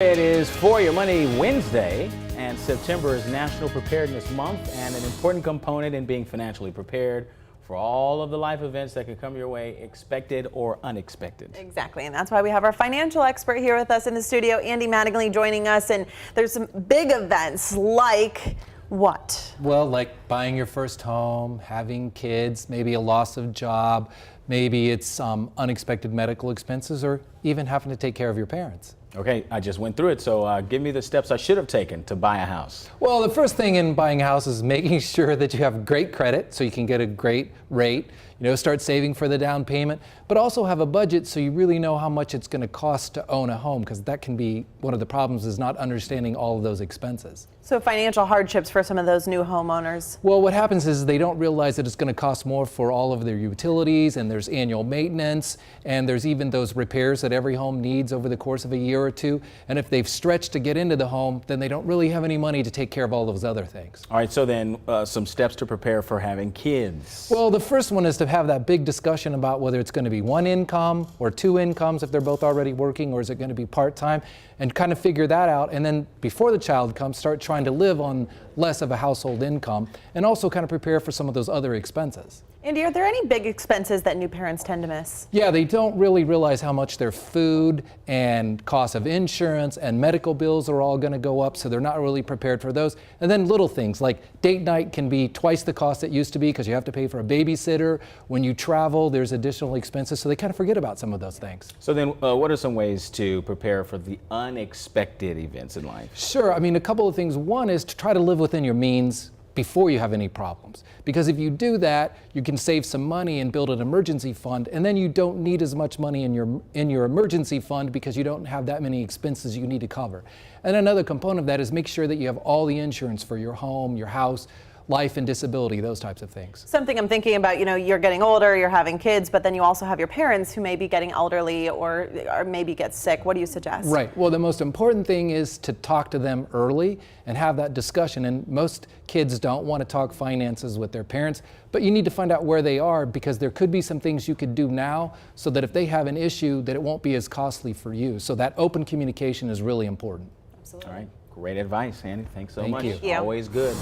It is For Your Money Wednesday, and September is National Preparedness Month, and an important component in being financially prepared for all of the life events that could come your way, expected or unexpected. Exactly, and that's why we have our financial expert here with us in the studio, Andy Mattingly, joining us. And there's some big events like what? Well, like buying your first home, having kids, maybe a loss of job, maybe it's unexpected medical expenses, or even having to take care of your parents. Okay, I just went through it, so give me the steps I should have taken to buy a house. Well, the first thing in buying a house is making sure that you have great credit so you can get a great rate. Start saving for the down payment, but also have a budget so you really know how much it's going to cost to own a home, because that can be one of the problems, is not understanding all of those expenses. So financial hardships for some of those new homeowners. Well, what happens is they don't realize that it's going to cost more for all of their utilities, and there's annual maintenance, and there's even those repairs that every home needs over the course of a year or two. And if they've stretched to get into the home, then they don't really have any money to take care of all those other things. All right, so then some steps to prepare for having kids. Well, the first one is to have that big discussion about whether it's going to be one income or two incomes if they're both already working, or is it going to be part-time, and kind of figure that out. And then before the child comes, start trying to live on less of a household income, and also kind of prepare for some of those other expenses. Andy, are there any big expenses that new parents tend to miss? Yeah, they don't really realize how much their food and cost of insurance and medical bills are all going to go up, so they're not really prepared for those. And then little things like date night can be twice the cost it used to be, because you have to pay for a babysitter. When you travel, there's additional expenses, so they kind of forget about some of those things. So then what are some ways to prepare for the unexpected events in life? Sure, I mean, a couple of things. One is to try to live within your means before you have any problems, because if you do that, you can save some money and build an emergency fund, and then you don't need as much money in your emergency fund, because you don't have that many expenses you need to cover. And another component of that is make sure that you have all the insurance for your home, your house, life and disability, those types of things. Something I'm thinking about, you're getting older, you're having kids, but then you also have your parents who may be getting elderly or maybe get sick. What do you suggest? Right. Well, the most important thing is to talk to them early and have that discussion. And most kids don't want to talk finances with their parents, but you need to find out where they are, because there could be some things you could do now so that if they have an issue, that it won't be as costly for you. So that open communication is really important. Absolutely. All right. Great advice, Andy. Thanks so much. Thank you. Always good.